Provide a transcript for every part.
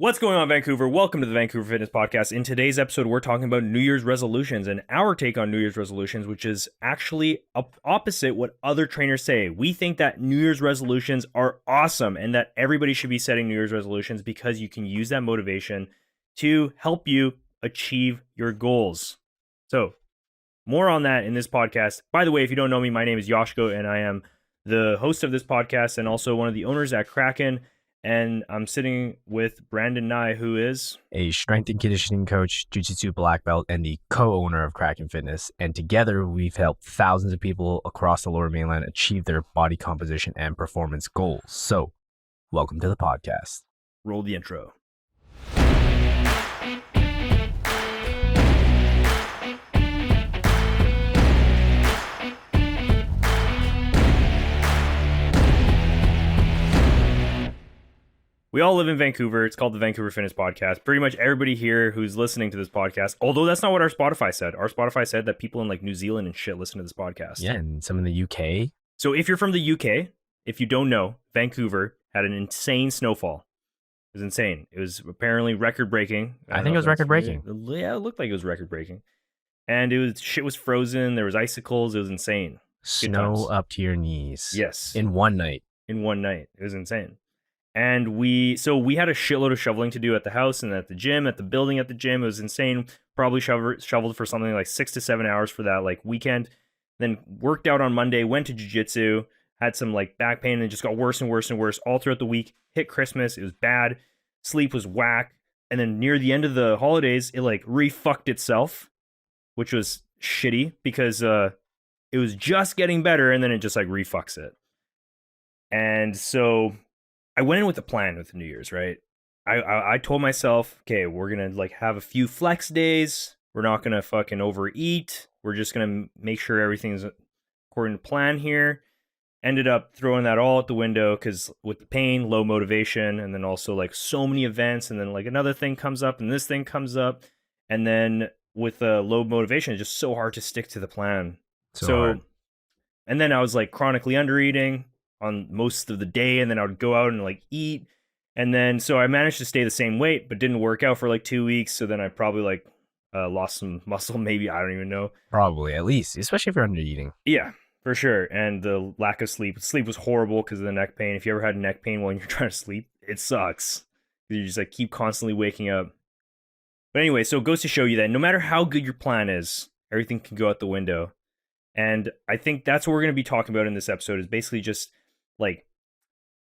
What's going on, Vancouver? Welcome to the Vancouver Fitness Podcast. In today's episode, we're talking about New Year's resolutions and our take on New Year's resolutions, which is actually opposite what other trainers say. We think that New Year's resolutions are awesome and that everybody should be setting New Year's resolutions because you can use that motivation to help you achieve your goals. So, more on that in this podcast. By the way, if you don't know me, my name is Josko, and I am the host of this podcast and also one of the owners at Kraken. And I'm sitting with Brandon Nye, who is a strength and conditioning coach, jiu-jitsu black belt, and the co-owner of Kraken Fitness. And together, we've helped thousands of people across the Lower Mainland achieve their body composition and performance goals. So, welcome to the podcast. Roll the intro. We all live in Vancouver. It's called the Vancouver Fitness Podcast. Pretty much everybody here who's listening to this podcast, although that's not what our Spotify said. Our Spotify said that people in like New Zealand and shit listen to this podcast. Yeah, and some in the UK. So if you're from the UK, if you don't know, Vancouver had an insane snowfall. It was insane. It was apparently record-breaking. I think it was record-breaking. Yeah, it looked like it was record-breaking. And shit was frozen. There was icicles. It was insane. Snow up to your knees. Yes. In one night. In one night. It was insane. And we had a shitload of shoveling to do at the house and at the gym, at the building at the gym. It was insane. Probably shoveled for something like 6 to 7 hours for that like weekend. Then worked out on Monday, went to jiu-jitsu, had some like back pain, and it just got worse and worse and worse all throughout the week. Hit Christmas, it was bad. Sleep was whack. And then near the end of the holidays, it like refucked itself, which was shitty because it was just getting better, and then it just like refucks it. And so I went in with a plan with the New Year's, right? I told myself, okay, we're going to like have a few flex days. We're not going to fucking overeat. We're just going to make sure everything's according to plan here. Ended up throwing that all out the window because with the pain, low motivation, and then also like so many events, and then like another thing comes up and this thing comes up. And then with low motivation, it's just so hard to stick to the plan. So and then I was like chronically undereating on most of the day, and then I would go out and like eat, and then so I managed to stay the same weight but didn't work out for like 2 weeks. So then I probably like lost some muscle, maybe, I don't even know, Probably, at least, especially if you're under eating. Yeah, for sure. And the lack of sleep was horrible because of the neck pain. If you ever had neck pain when you're trying to sleep, it sucks. You just like keep constantly waking up. But anyway, so it goes to show you that no matter how good your plan is, everything can go out the window. And I think that's what we're going to be talking about in this episode, is basically just like,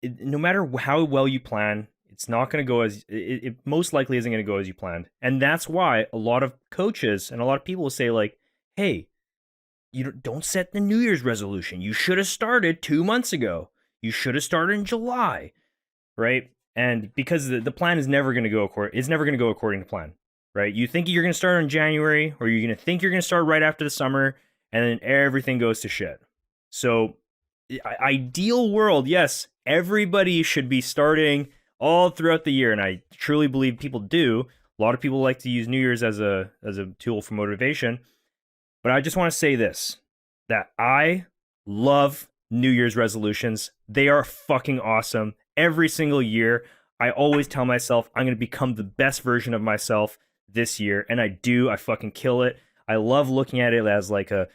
no matter how well you plan, it's not going to go as it most likely isn't going to go as you planned. And that's why a lot of coaches and a lot of people will say like, hey, you don't set the New Year's resolution. You should have started 2 months ago. You should have started in July, right? And because the plan is never going to go according to plan, right? You think you're going to start in January, or you're going to think you're going to start right after the summer, and then everything goes to shit. So ideal world, yes, everybody should be starting all throughout the year, and I truly believe people do. A lot of people like to use New Year's as a tool for motivation, but I just want to say this, that I love New Year's resolutions. They are fucking awesome. Every single year, I always tell myself I'm going to become the best version of myself this year, and I do. I fucking kill it. I love looking at it as like a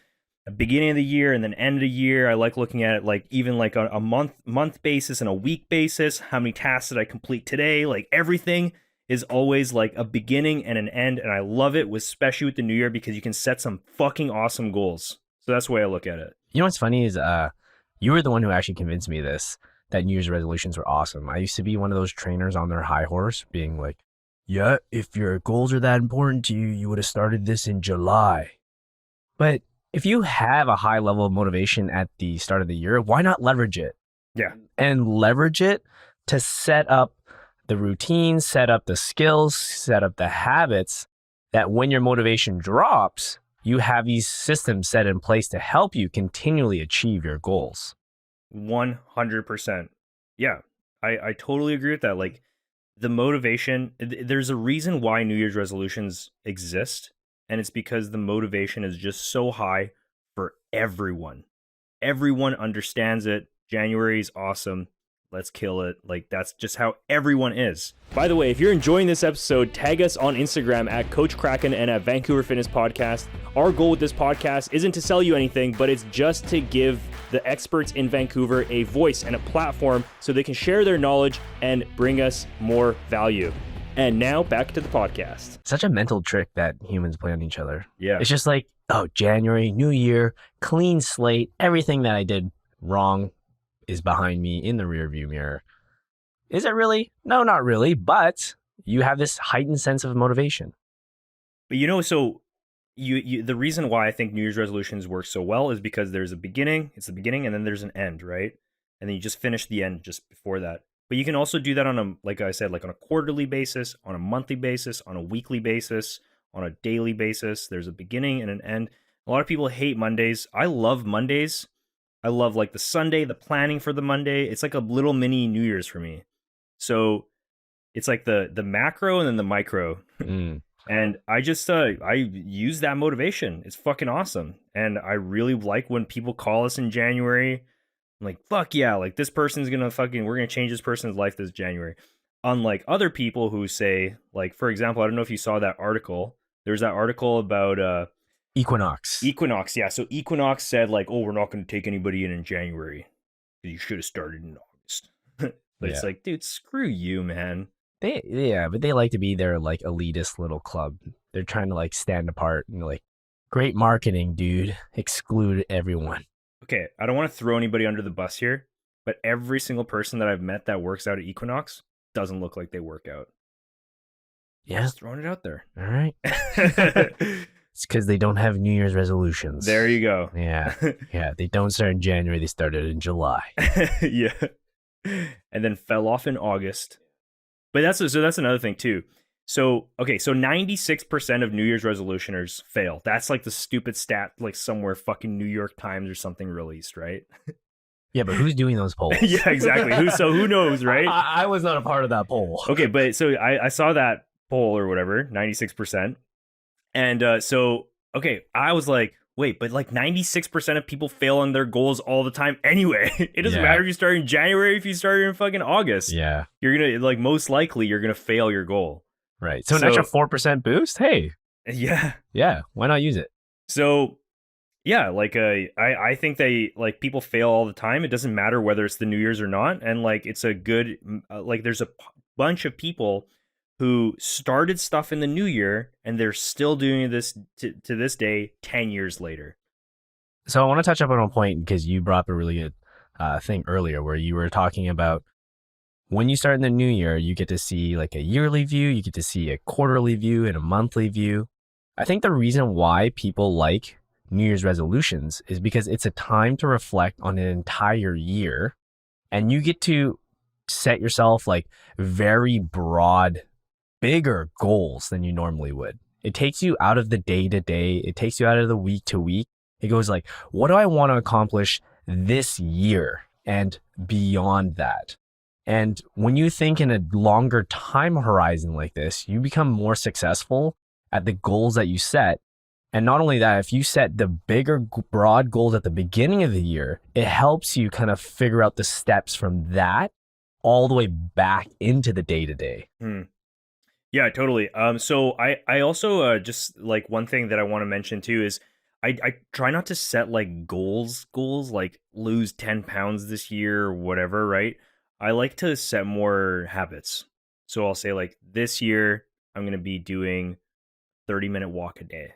beginning of the year and then end of the year. I like looking at it like even like a month basis and a week basis. How many tasks did I complete today? Like everything is always like a beginning and an end, and I love it, especially with the new year, because you can set some fucking awesome goals. So that's the way I look at it. You know what's funny is you were the one who actually convinced me that New Year's resolutions were awesome. I used to be one of those trainers on their high horse being like, yeah, if your goals are that important to you, you would have started this in July. But if you have a high level of motivation at the start of the year, why not leverage it? Yeah. And leverage it to set up the routines, set up the skills, set up the habits that when your motivation drops, you have these systems set in place to help you continually achieve your goals. 100%. Yeah, I totally agree with that. Like the motivation, there's a reason why New Year's resolutions exist. And it's because the motivation is just so high for everyone. Everyone understands it. January is awesome. let's kill it. Like, that's just how everyone is. By the way, if you're enjoying this episode, tag us on Instagram at Coach Kraken and at Vancouver Fitness Podcast. Our goal with this podcast isn't to sell you anything, but it's just to give the experts in Vancouver a voice and a platform so they can share their knowledge and bring us more value. And now back to the podcast. Such a mental trick that humans play on each other. Yeah. It's just like, oh, January, new year, clean slate. Everything that I did wrong is behind me in the rearview mirror. Is it really? No, not really. But you have this heightened sense of motivation. But you know, so you the reason why I think New Year's resolutions work so well is because there's a beginning, it's the beginning, and then there's an end, right? And then you just finish the end just before that. But you can also do that on a, like I said, like on a quarterly basis, on a monthly basis, on a weekly basis, on a daily basis. There's a beginning and an end. A lot of people hate Mondays. I love Mondays. I love like the Sunday, the planning for the Monday. It's like a little mini New Year's for me. So it's like the macro and then the micro. And I just I use that motivation. It's fucking awesome. And I really like when people call us in January. I'm like, fuck yeah, like this person's gonna we're gonna change this person's life this January. Unlike other people who say, like, for example, I don't know if you saw that article. There's that article about Equinox. Yeah. So Equinox said, like, oh, we're not gonna take anybody in January. You should have started in August. But it's like, dude, screw you, man. But they like to be their like elitist little club. They're trying to like stand apart and like, great marketing, dude. Exclude everyone. Okay, I don't want to throw anybody under the bus here, but every single person that I've met that works out at Equinox doesn't look like they work out. Yeah. Just throwing it out there. All right. It's because they don't have New Year's resolutions. There you go. Yeah. Yeah. They don't start in January. They started in July. Yeah. And then fell off in August. But that's another thing too. So, okay, so 96% of New Year's resolutioners fail. That's like the stupid stat, like somewhere fucking New York Times or something released, right? Yeah, but who's doing those polls? Yeah, exactly. Who knows, right? I was not a part of that poll. Okay, but so I saw that poll or whatever, 96%. And so, okay, I was like, wait, but like 96% of people fail on their goals all the time anyway. It doesn't matter if you start in January, if you start in fucking August. Yeah. You're going to, like, most likely, you're going to fail your goal. Right. So an extra 4% boost? Hey. Yeah. Yeah. Why not use it? So, yeah, like, I think like, people fail all the time. It doesn't matter whether it's the New Year's or not. And, like, it's a good, like, there's a bunch of people who started stuff in the new year and they're still doing this to this day 10 years later. So I want to touch up on a point because you brought up a really good thing earlier where you were talking about when you start in the new year, you get to see like a yearly view, you get to see a quarterly view and a monthly view. I think the reason why people like New Year's resolutions is because it's a time to reflect on an entire year and you get to set yourself like very broad, bigger goals than you normally would. It takes you out of the day to day. It takes you out of the week to week. It goes like, what do I want to accomplish this year and beyond that? And when you think in a longer time horizon like this, you become more successful at the goals that you set. And not only that, if you set the bigger, broad goals at the beginning of the year, it helps you kind of figure out the steps from that all the way back into the day to day. Yeah, totally. So I also just like one thing that I want to mention too is I try not to set like goals like lose 10 pounds this year or whatever, right? I like to set more habits. So I'll say like this year I'm going to be doing 30-minute walk a day.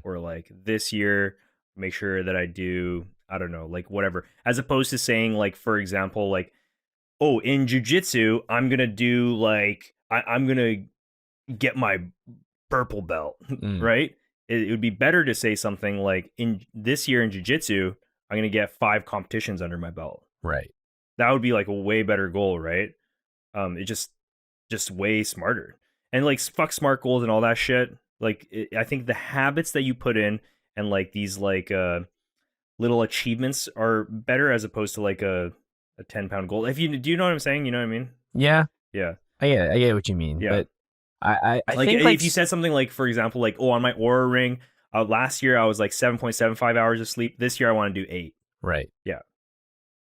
Or like this year, make sure that I do, I don't know, like whatever. As opposed to saying like, for example, like, oh, in jujitsu, I'm going to do like, I'm going to get my purple belt, right? It would be better to say something like, in this year in jiu-jitsu, I'm going to get 5 competitions under my belt. Right. That would be like a way better goal, right? It just way smarter. And like, fuck smart goals and all that shit. Like, I think the habits that you put in and like these like little achievements are better as opposed to like a 10-pound goal. Do you know what I'm saying? You know what I mean? Yeah. Yeah. I get what you mean. Yeah. But I like, think if you said something like, for example, like, oh, on my Aura ring, last year I was like 7.75 hours of sleep. This year I want to do 8. Right. Yeah.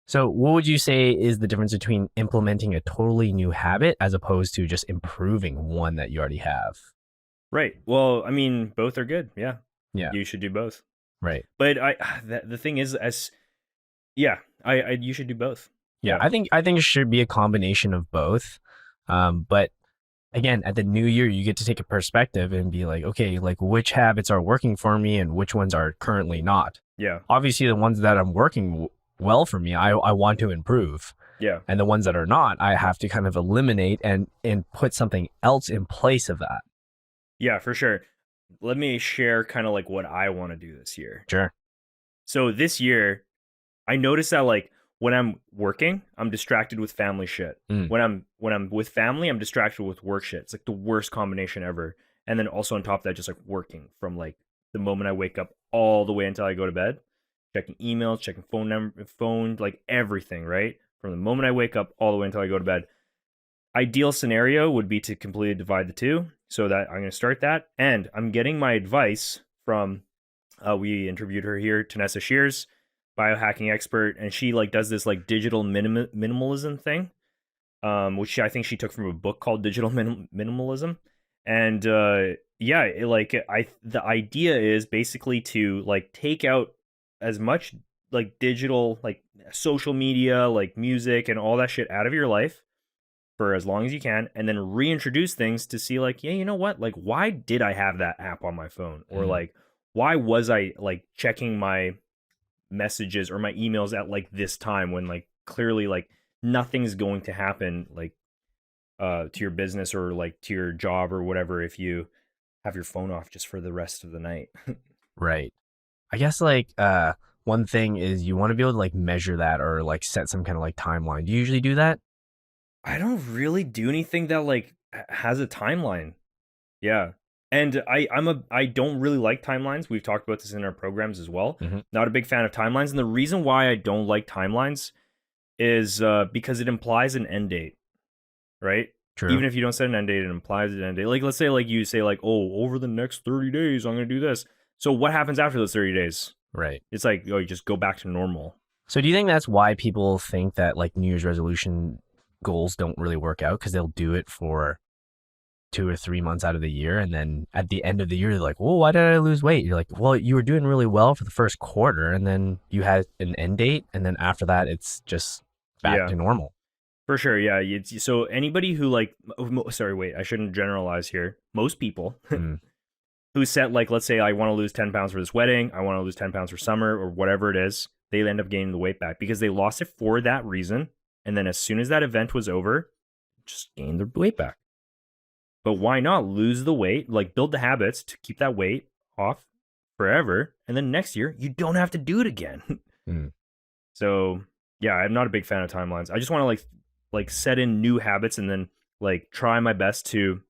So what would you say is the difference between implementing a totally new habit as opposed to just improving one that you already have? Right. Well, I mean, both are good. Yeah. Yeah, You should do both. right. But the thing is, as yeah, you should do both. Yeah, Yeah. I think it should be a combination of both. But again, at the new year, you get to take a perspective and be like, okay, like which habits are working for me and which ones are currently not. Yeah. Obviously, the ones that are working well for me, I want to improve. Yeah. And the ones that are not, I have to kind of eliminate and put something else in place of that. Yeah, for sure. Let me share kind of like what I want to do this year. Sure. So this year, I noticed that like when I'm working, I'm distracted with family shit. Mm. When I'm with family, I'm distracted with work shit. It's like the worst combination ever. And then also on top of that, just like working from like the moment I wake up all the way until I go to bed, checking emails, checking phone, like everything, right? From the moment I wake up all the way until I go to bed. Ideal scenario would be to completely divide the two. So that I'm going to start that. And I'm getting my advice from, we interviewed her here, Tanessa Shears, biohacking expert, and she like does this like digital minimalism thing, which I think she took from a book called Digital Minimalism. And yeah, the idea is basically to like take out as much like digital, like social media, like music and all that shit out of your life for as long as you can, and then reintroduce things to see like, yeah, you know what, like why did I have that app on my phone, or like why was I like checking my messages or my emails at like this time when like clearly like nothing's going to happen like to your business or like to your job or whatever if you have your phone off just for the rest of the night. Right. I guess like one thing is you want to be able to like measure that or like set some kind of like timeline. Do you usually do that? I don't really do anything that like has a timeline. Yeah. And I don't really like timelines. We've talked about this in our programs as well. Mhm. Not a big fan of timelines. And the reason why I don't like timelines is because it implies an end date, right? True. Even if you don't set an end date, it implies an end date. Like let's say like you say like, oh, over the next 30 days, I'm gonna do this. So what happens after those 30 days? Right. It's like, oh, you just go back to normal. So do you think that's why people think that like New Year's resolution goals don't really work out? Because they'll do it for 2 or 3 months out of the year, and then at the end of the year, they're like, well, why did I lose weight? You're like, well, you were doing really well for the first quarter, and then you had an end date, and then after that, it's just back to normal. For sure, yeah. So anybody who like, sorry, wait, I shouldn't generalize here. Most people who set like, let's say I want to lose 10 pounds for this wedding, I want to lose 10 pounds for summer or whatever it is, they end up gaining the weight back because they lost it for that reason. And then as soon as that event was over, just gained their weight back. But why not lose the weight, like build the habits to keep that weight off forever. And then next year, you don't have to do it again. So yeah, I'm not a big fan of timelines. I just want to like set in new habits and then like try my best to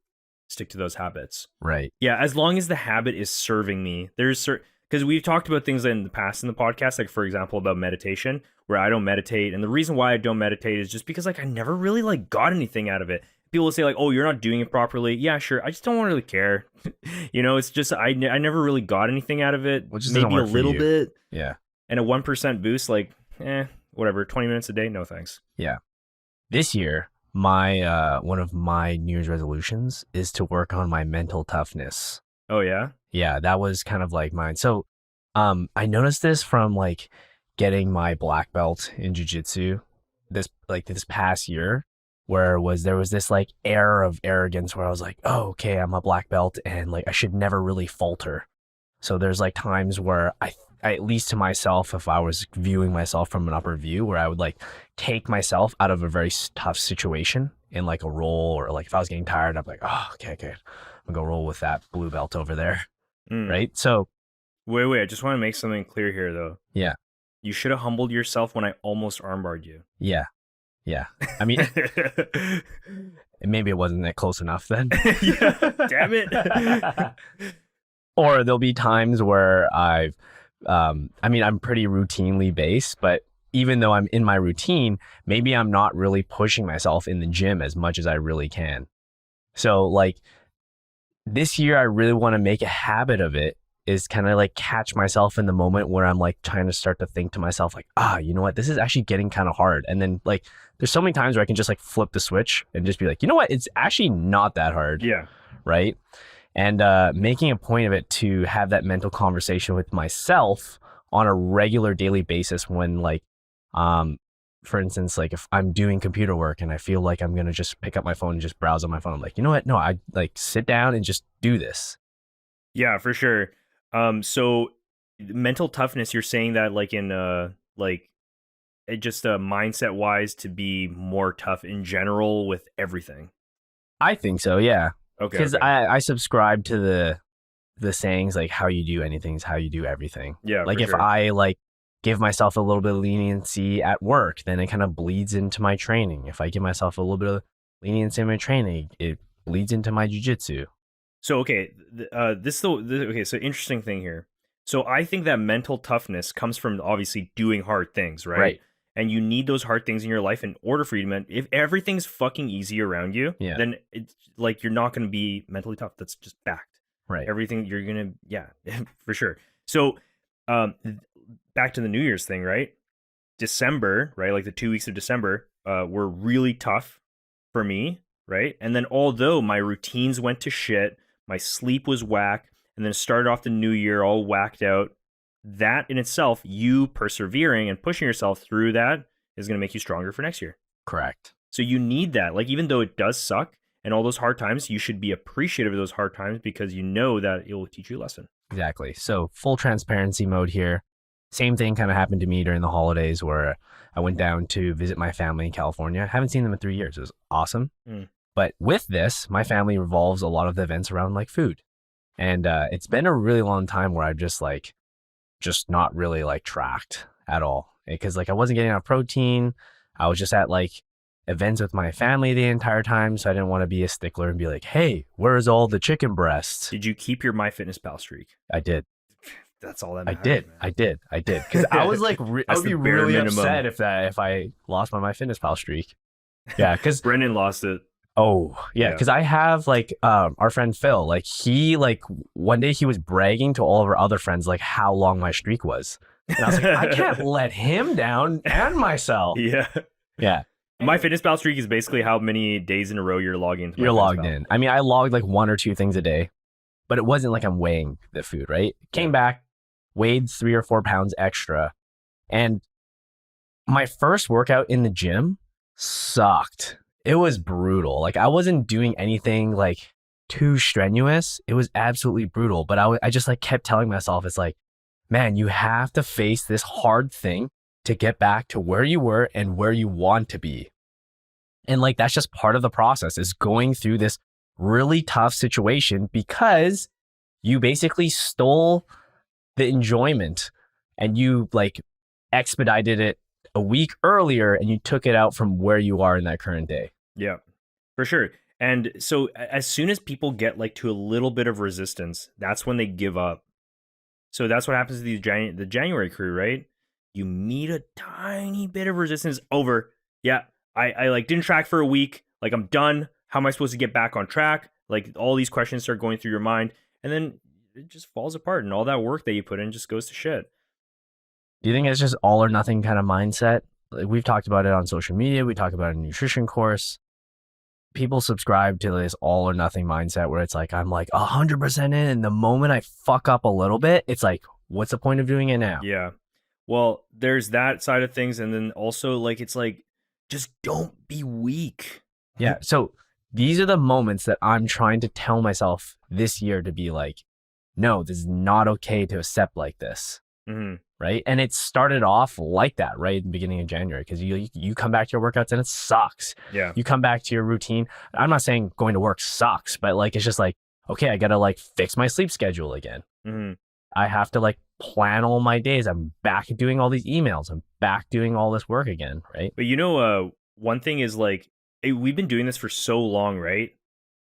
stick to those habits. Right. Yeah, as long as the habit is serving me. There's certain, because we've talked about things in the past in the podcast, like for example about meditation, where I don't meditate, and the reason why I don't meditate is just because like I never really like got anything out of it. People will say like, oh, you're not doing it properly. Yeah, sure. I just don't really care. You know, it's just I never really got anything out of it. Maybe a little bit. Yeah. And a 1% boost, like, whatever, 20 minutes a day, no thanks. Yeah. This year, my one of my New Year's resolutions is to work on my mental toughness. Oh yeah? Yeah, that was kind of like mine. So I noticed this from like getting my black belt in jiu-jitsu this past year, where there was this like air of arrogance where I was like, oh, okay, I'm a black belt and like I should never really falter. So there's like times where I at least to myself, if I was viewing myself from an upper view, where I would like take myself out of a very tough situation in like a roll, or like if I was getting tired, I'm like, oh, okay, I'm gonna go roll with that blue belt over there. Right. So wait, I just want to make something clear here though. Yeah. You should have humbled yourself when I almost armbarred you. Yeah. I mean, maybe it wasn't that close enough then. Yeah, damn it. Or there'll be times where I'm pretty routinely based, but even though I'm in my routine, maybe I'm not really pushing myself in the gym as much as I really can. So like this year, I really want to make a habit of it is kind of like catch myself in the moment where I'm like trying to start to think to myself like, you know what, this is actually getting kind of hard. And then like there's so many times where I can just like flip the switch and just be like, you know what, it's actually not that hard. Yeah. Right. And making a point of it to have that mental conversation with myself on a regular daily basis when like, for instance, like if I'm doing computer work and I feel like I'm going to just pick up my phone and just browse on my phone, I'm like, you know what? No, I like sit down and just do this. Yeah, for sure. So mental toughness, you're saying that like in like it just mindset wise to be more tough in general with everything. I think so. Yeah. Okay. Because Okay. I subscribe to the sayings like how you do anything is how you do everything. Yeah, Like for if sure. I like give myself a little bit of leniency at work, then it kind of bleeds into my training. If I give myself a little bit of leniency in my training, it bleeds into my jujitsu. So okay, okay. So interesting thing here. So I think that mental toughness comes from obviously doing hard things, right? Right. And you need those hard things in your life in order for you to if everything's fucking easy around you, Yeah. then it's like you're not going to be mentally tough. That's just fact. Right. Everything you're gonna, yeah, for sure. So, back to the New Year's thing, right? December, right? Like the 2 weeks of December, were really tough for me, right? And then although my routines went to shit, my sleep was whack, and then started off the new year all whacked out. That in itself, you persevering and pushing yourself through that is going to make you stronger for next year. Correct. So you need that. Like, even though it does suck and all those hard times, you should be appreciative of those hard times because you know that it will teach you a lesson. Exactly. So full transparency mode here. Same thing kind of happened to me during the holidays where I went down to visit my family in California. I haven't seen them in 3 years. It was awesome. But with this, my family revolves a lot of the events around like food. And it's been a really long time where I've just not really like tracked at all. Because like I wasn't getting enough protein. I was just at like events with my family the entire time. So I didn't want to be a stickler and be like, hey, where's all the chicken breasts? Did you keep your MyFitnessPal streak? I did. That's all that matters. I did. Because I was like, I would be really upset if I lost my MyFitnessPal streak. Yeah, because Brendan lost it. Oh yeah, because I have like our friend Phil. Like he like one day he was bragging to all of our other friends like how long my streak was, and I was like, I can't let him down and myself. Yeah. MyFitnessPal streak is basically how many days in a row you're logging. You're logged in. I mean, I logged like 1 or 2 things a day, but it wasn't like I'm weighing the food. Right? Came back, weighed 3 or 4 pounds extra, and my first workout in the gym sucked. It was brutal. Like I wasn't doing anything like too strenuous. It was absolutely brutal. But I just like kept telling myself, it's like, man, you have to face this hard thing to get back to where you were and where you want to be. And like, that's just part of the process is going through this really tough situation because you basically stole the enjoyment and you like expedited it a week earlier and you took it out from where you are in that current day. Yeah, for sure. And so as soon as people get like to a little bit of resistance, that's when they give up. So that's what happens to the January crew, right? You meet a tiny bit of resistance over. Yeah, I like didn't track for a week. Like I'm done. How am I supposed to get back on track? Like all these questions start going through your mind and then it just falls apart and all that work that you put in just goes to shit. Do you think it's just all or nothing kind of mindset? Like we've talked about it on social media. We talk about it in a nutrition course. People subscribe to this all or nothing mindset where it's like, I'm like 100% in. And the moment I fuck up a little bit, it's like, what's the point of doing it now? Yeah. Well, there's that side of things. And then also like, it's like, just don't be weak. Yeah. So these are the moments that I'm trying to tell myself this year to be like, no, this is not okay to accept like this. Mm-hmm. Right. And it started off like that right at the beginning of January because you come back to your workouts and it sucks. Yeah. You come back to your routine. I'm not saying going to work sucks, but like it's just like, okay, I got to like fix my sleep schedule again. Mm-hmm. I have to like plan all my days. I'm back doing all these emails. I'm back doing all this work again. Right. But you know, one thing is like, we've been doing this for so long, right?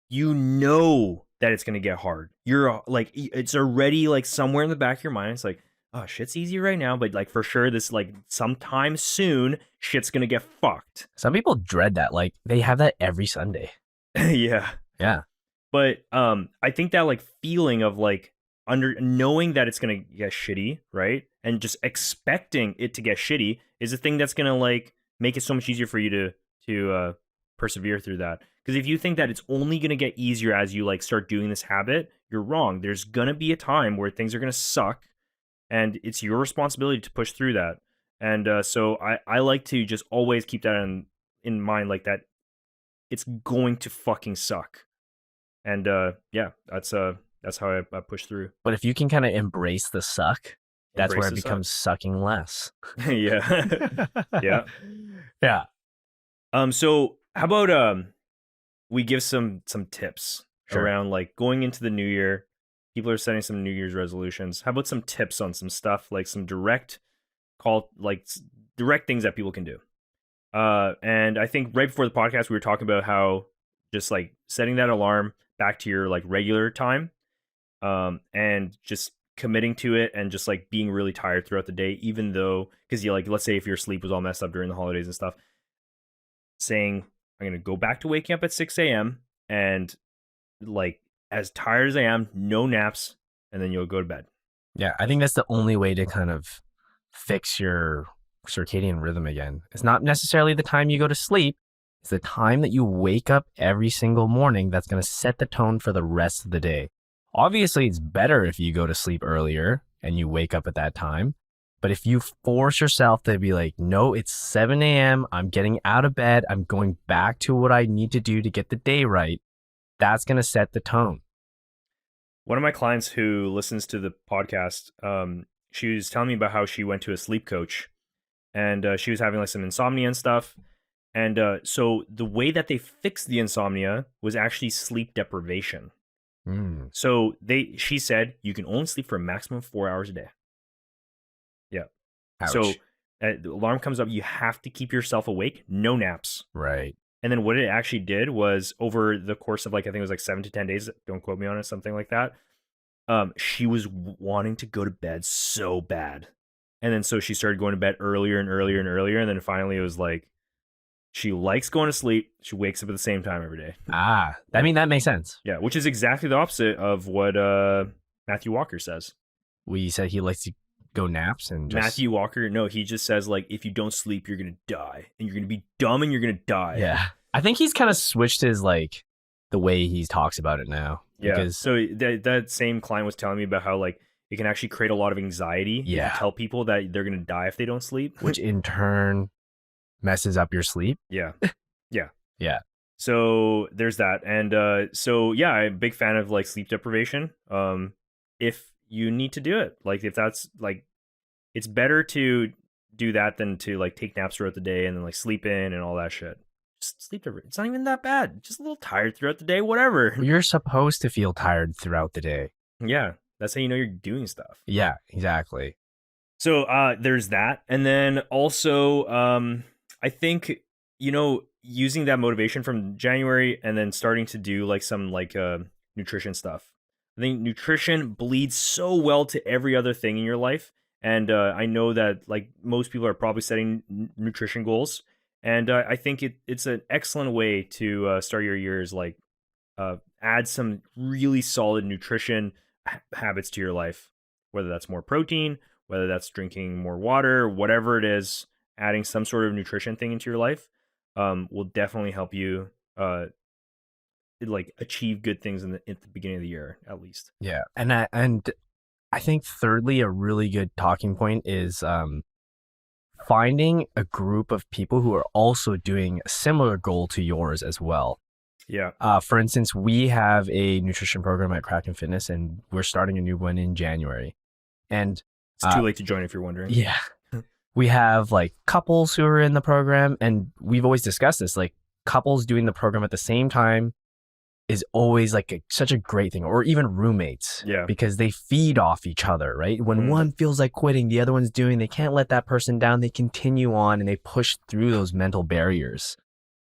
You know that it's going to get hard. You're like, it's already like somewhere in the back of your mind. It's like, oh, shit's easy right now, but like for sure, this like sometime soon, shit's gonna get fucked. Some people dread that. Like they have that every Sunday. Yeah. Yeah. But I think that like feeling of like knowing that it's gonna get shitty, right? And just expecting it to get shitty is the thing that's gonna like make it so much easier for you to persevere through that. Because if you think that it's only gonna get easier as you like start doing this habit, you're wrong. There's gonna be a time where things are gonna suck, and it's your responsibility to push through that. And so I like to just always keep that in mind, like that it's going to fucking suck. And yeah, that's how I push through. But if you can kind of embrace the suck, that's where it becomes sucking less. Yeah. Yeah. Yeah. So how about we give some tips around like going into the new year. People are setting some New Year's resolutions. How about some tips on some stuff, like some direct things that people can do? And I think right before the podcast, we were talking about how just like setting that alarm back to your like regular time, and just committing to it, and just like being really tired throughout the day, even though, because you like, let's say if your sleep was all messed up during the holidays and stuff, saying I'm gonna go back to waking up at 6 a.m. and like as tired as I am, no naps, and then you'll go to bed. Yeah, I think that's the only way to kind of fix your circadian rhythm again. It's not necessarily the time you go to sleep. It's the time that you wake up every single morning that's going to set the tone for the rest of the day. Obviously, it's better if you go to sleep earlier and you wake up at that time. But if you force yourself to be like, no, it's 7 a.m., I'm getting out of bed, I'm going back to what I need to do to get the day right, that's going to set the tone. One of my clients who listens to the podcast, she was telling me about how she went to a sleep coach, and she was having like some insomnia and stuff. And so the way that they fixed the insomnia was actually sleep deprivation. So she said you can only sleep for a maximum of 4 hours a day. Yeah. Ouch. So the alarm comes up, you have to keep yourself awake, no naps. Right. And then what it actually did was, over the course of like, I think it was like 7 to 10 days, don't quote me on it, something like that, she was wanting to go to bed so bad. And then so she started going to bed earlier and earlier and earlier. And then finally it was like, she likes going to sleep. She wakes up at the same time every day. I mean, that makes sense. Yeah, which is exactly the opposite of what Matthew Walker says. We said he likes to go naps and just... Matthew Walker, no, he just says like, if you don't sleep, you're gonna die, and you're gonna be dumb, and you're gonna die. Yeah, I think he's kind of switched his like the way he talks about it now. Yeah. Because... So that same client was telling me about how like it can actually create a lot of anxiety. Yeah. If you tell people that they're gonna die if they don't sleep, which in turn messes up your sleep. Yeah. Yeah. Yeah. So there's that. And so yeah, I'm a big fan of like sleep deprivation. If you need to do it, like if that's like, it's better to do that than to like take naps throughout the day and then like sleep in and all that shit. Just sleep deprivation. It's not even that bad. Just a little tired throughout the day, whatever. You're supposed to feel tired throughout the day. Yeah. That's how you know you're doing stuff. Yeah, exactly. So there's that. And then also, I think, using that motivation from January and then starting to do like some like nutrition stuff. I think nutrition bleeds so well to every other thing in your life. And I know that like most people are probably setting nutrition goals. And I think it's an excellent way to start your year, is like add some really solid nutrition habits to your life, whether that's more protein, whether that's drinking more water, whatever it is, adding some sort of nutrition thing into your life will definitely help you like achieve good things at the beginning of the year, at least. Yeah. And I think thirdly, a really good talking point is finding a group of people who are also doing a similar goal to yours as well. Yeah. For instance, we have a nutrition program at Kraken Fitness, and we're starting a new one in January. And it's too late to join if you're wondering. Yeah. We have like couples who are in the program, and we've always discussed this, like couples doing the program at the same time is always like such a great thing, or even roommates. Yeah. Because they feed off each other, right? When one feels like quitting, the other one's doing, they can't let that person down. They continue on and they push through those mental barriers.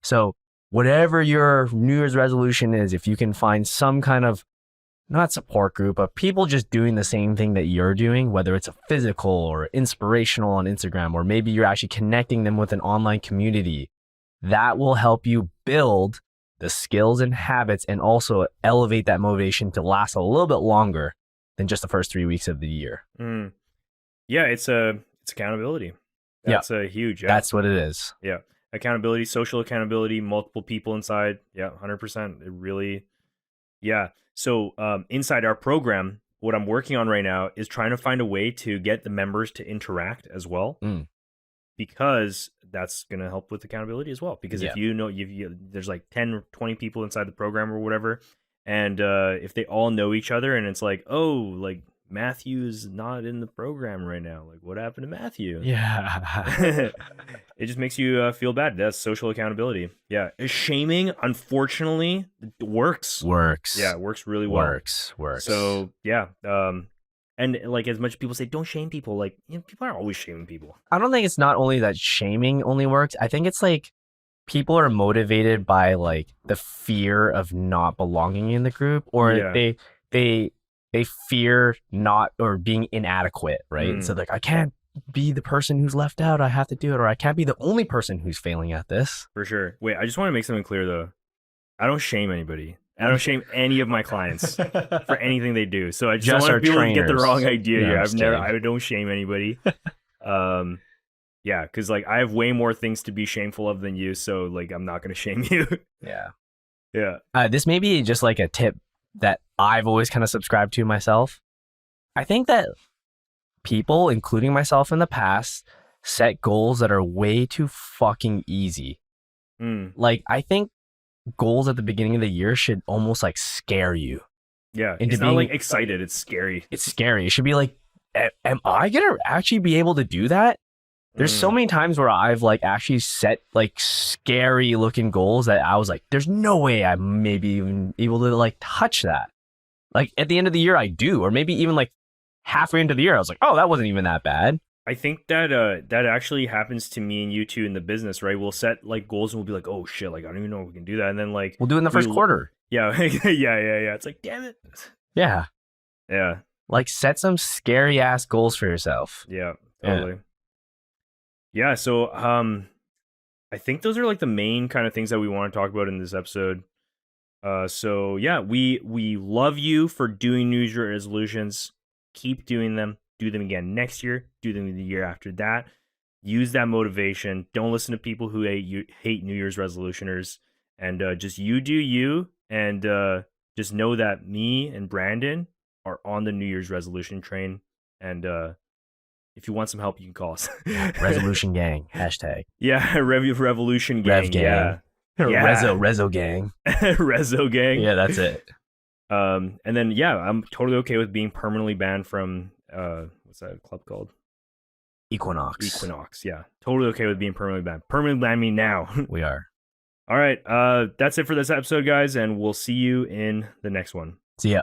So whatever your New Year's resolution is, if you can find some kind of, not support group, but people just doing the same thing that you're doing, whether it's a physical or inspirational on Instagram, or maybe you're actually connecting them with an online community, that will help you build the skills and habits and also elevate that motivation to last a little bit longer than just the first 3 weeks of the year. Yeah, it's accountability. That's a huge. Yeah. That's what it is. Yeah, accountability, social accountability, multiple people inside. Yeah, 100%. It really. Yeah. So inside our program, what I'm working on right now is trying to find a way to get the members to interact as well, because that's going to help with accountability as well. Because if you know, there's like 10 or 20 people inside the program or whatever, and if they all know each other, and it's like, oh, like Matthew's not in the program right now. Like, what happened to Matthew? Yeah. It just makes you feel bad. That's social accountability. Yeah. Shaming, unfortunately, works. Yeah, it works really well. Works. So, yeah. And like, as much as people say, don't shame people, like, people are always shaming people. I don't think it's not only that shaming only works. I think it's like people are motivated by like the fear of not belonging in the group, or they fear not or being inadequate, right? So like, I can't be the person who's left out. I have to do it, or I can't be the only person who's failing at this. For sure. Wait, I just want to make something clear though. I don't shame anybody. I don't shame any of my clients for anything they do. So I just don't want people to get the wrong idea here. I don't shame anybody. Yeah, because like I have way more things to be shameful of than you. So like I'm not gonna shame you. Yeah. This may be just like a tip that I've always kind of subscribed to myself. I think that people, including myself in the past, set goals that are way too fucking easy. Like, I think goals at the beginning of the year should almost like scare you. Yeah, it's not like excited, it's scary. It's scary. It should be like, am I gonna actually be able to do that? There's so many times where I've like actually set like scary looking goals that I was like, there's no way I'm maybe even able to like touch that. Like at the end of the year I do, or maybe even like halfway into the year I was like, oh, that wasn't even that bad. I think that that actually happens to me and you too in the business, right? We'll set like goals and we'll be like, oh shit, like I don't even know if we can do that. And then like we'll do it in the first quarter. Yeah. Yeah. It's like, damn it. Yeah. Yeah. Like set some scary ass goals for yourself. Yeah, totally. Yeah, so I think those are like the main kind of things that we want to talk about in this episode. So yeah, we love you for doing New Year's resolutions. Keep doing them. Do them again next year. Do them the year after that. Use that motivation. Don't listen to people who hate New Year's resolutioners. And just you do you. And just know that me and Brandon are on the New Year's resolution train. And if you want some help, you can call us. Resolution gang. Hashtag. Yeah, Revolution gang. Rev gang. Yeah. Rezo gang. Rezo gang. Yeah, that's it. And then yeah, I'm totally okay with being permanently banned from what's that club called? Equinox. Yeah, totally okay with being permanently banned. Permanently ban me now. We are. All right. That's it for this episode, guys, and we'll see you in the next one. See ya.